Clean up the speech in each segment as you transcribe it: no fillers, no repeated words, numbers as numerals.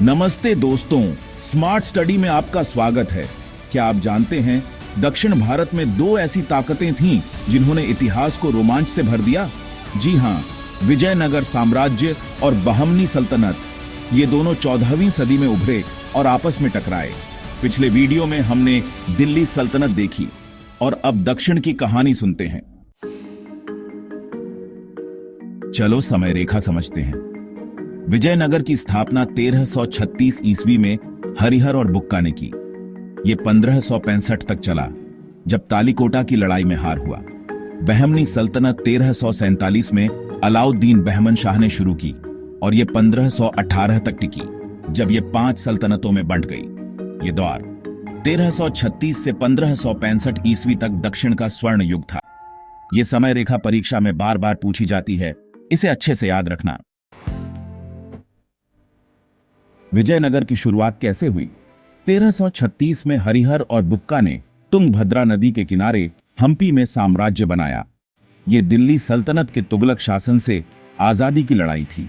नमस्ते दोस्तों, smart study में आपका स्वागत है। क्या आप जानते हैं दक्षिण भारत में दो ऐसी ताकतें थीं जिन्होंने इतिहास को रोमांच से भर दिया? जी हां, विजयनगर साम्राज्य और बहमनी सल्तनत। ये दोनों 14वीं सदी में उभरे और आपस में टकराए। पिछले वीडियो में हमने दिल्ली सल्तनत देखी और अब दक्षिण की कहानी सुनते हैं। चलो समय रेखा समझते हैं। विजयनगर की स्थापना 1336 ईस्वी में हरिहर और बुक्का ने की। ये 1565 तक चला, जब तालीकोटा की लड़ाई में हार हुआ। बहमनी सल्तनत 1347 में अलाउद्दीन बहमन शाह ने शुरू की और ये 1518 तक टिकी, जब ये 5 सल्तनतों में बंट गई। ये दौर 1336 से 1565 ईस्वी तक दक्षिण का स्वर्ण युग था। ये समय रेखा परीक्षा में बार बार पूछी जाती है, इसे अच्छे से याद रखना। विजयनगर की शुरुआत कैसे हुई? 1336 में हरिहर और बुक्का ने तुंगभद्रा नदी के किनारे हम्पी में साम्राज्य बनाया। ये दिल्ली सल्तनत के तुगलक शासन से आजादी की लड़ाई थी।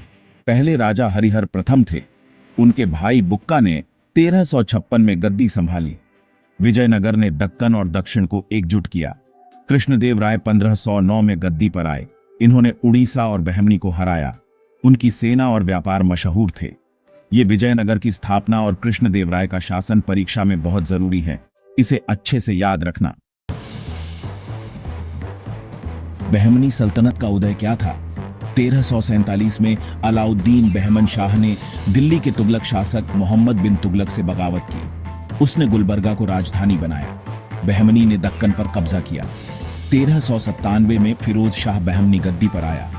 पहले राजा हरिहर प्रथम थे। उनके भाई बुक्का ने 1356 में गद्दी संभाली। विजयनगर ने दक्कन और दक्षिण को एकजुट किया। कृष्णदेव राय 1509 में गद्दी पर आए। इन्होंने उड़ीसा और बहमनी को हराया। उनकी सेना और व्यापार मशहूर थे। ये विजयनगर की स्थापना और कृष्णदेव राय का शासन परीक्षा में बहुत जरूरी है, इसे अच्छे से याद रखना। बहमनी सल्तनत का उदय क्या था? 1347 में अलाउद्दीन बहमन शाह ने दिल्ली के तुगलक शासक मोहम्मद बिन तुगलक से बगावत की। उसने गुलबर्गा को राजधानी बनाया। बहमनी ने दक्कन पर कब्जा किया। 1397 में फिरोज शाह बहमनी गद्दी पर आया।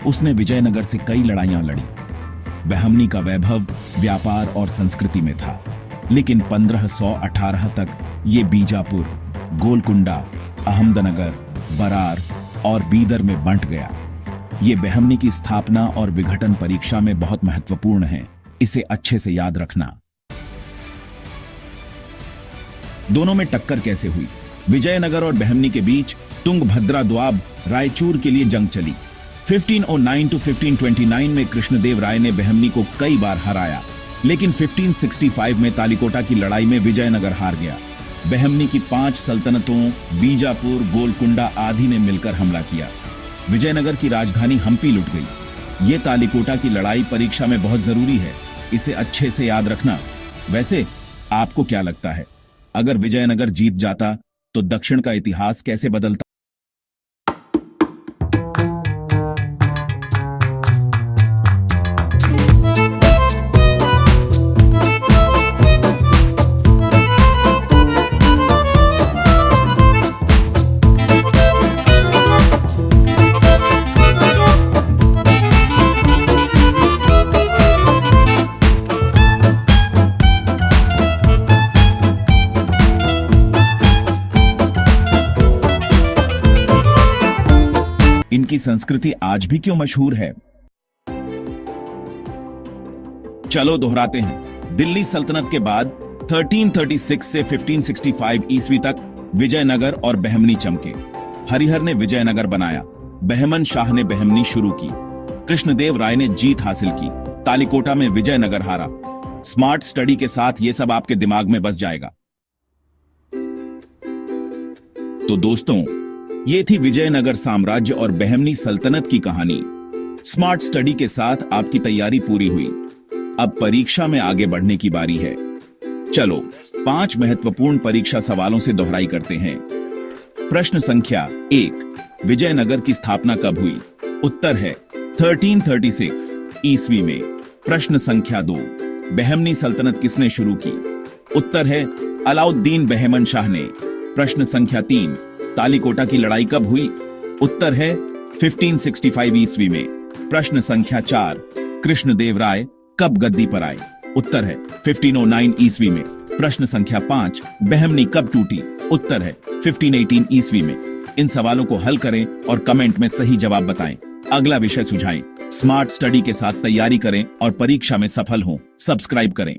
उसने विजयनगर से कई लड़ाइयां लड़ी। बहमनी का वैभव व्यापार और संस्कृति में था, लेकिन 1518 तक ये बीजापुर, गोलकुंडा, अहमदनगर, बरार और बीदर में बंट गया। ये बहमनी की स्थापना और विघटन परीक्षा में बहुत महत्वपूर्ण है, इसे अच्छे से याद रखना। दोनों में टक्कर कैसे हुई? विजयनगर और बहमनी के बीच तुंगभद्रा दोआब रायचूर के लिए जंग चली। 1509 to 1529 में कृष्णदेव राय ने बहमनी को कई बार हराया, लेकिन 1565 में तालीकोटा की लड़ाई में विजयनगर हार गया। बहमनी की 5 सल्तनतों बीजापुर, गोलकुंडा आदि ने मिलकर हमला किया। विजयनगर की राजधानी हम्पी लुट गई। ये तालीकोटा की लड़ाई परीक्षा में बहुत जरूरी है, इसे अच्छे से याद रखना। वैसे आपको क्या लगता है, अगर विजयनगर जीत जाता तो दक्षिण का इतिहास कैसे बदलता? इनकी संस्कृति आज भी क्यों मशहूर है? चलो दोहराते हैं। दिल्ली सल्तनत के बाद 1336 से 1565 ईस्वी तक विजयनगर और बहमनी चमके। हरिहर ने विजयनगर बनाया। बहमन शाह ने बहमनी शुरू की। कृष्णदेव राय ने जीत हासिल की। तालीकोटा में विजयनगर हारा। स्मार्ट स्टडी के साथ ये सब आपके दिमाग में बस जाएगा। तो दोस्तों, ये थी विजयनगर साम्राज्य और बहमनी सल्तनत की कहानी। स्मार्ट स्टडी के साथ आपकी तैयारी पूरी हुई। अब परीक्षा में आगे बढ़ने की बारी है। चलो 5 महत्वपूर्ण परीक्षा सवालों से दोहराई करते हैं। प्रश्न संख्या 1, विजयनगर की स्थापना कब हुई? उत्तर है 1336 ईस्वी में। प्रश्न संख्या 2, बहमनी सल्तनत किसने शुरू की? उत्तर है अलाउद्दीन बहमन शाह ने। प्रश्न संख्या 3, तालीकोटा की लड़ाई कब हुई? उत्तर है 1565 ईस्वी में। प्रश्न संख्या 4, कृष्णदेव राय कब गद्दी पर आए? उत्तर है 1509 ईस्वी में। प्रश्न संख्या 5, बहमनी कब टूटी? उत्तर है 1518 ईस्वी में। इन सवालों को हल करें और कमेंट में सही जवाब बताएं। अगला विषय सुझाएं। स्मार्ट स्टडी के साथ तैयारी करें और परीक्षा में सफल हों। सब्सक्राइब करें।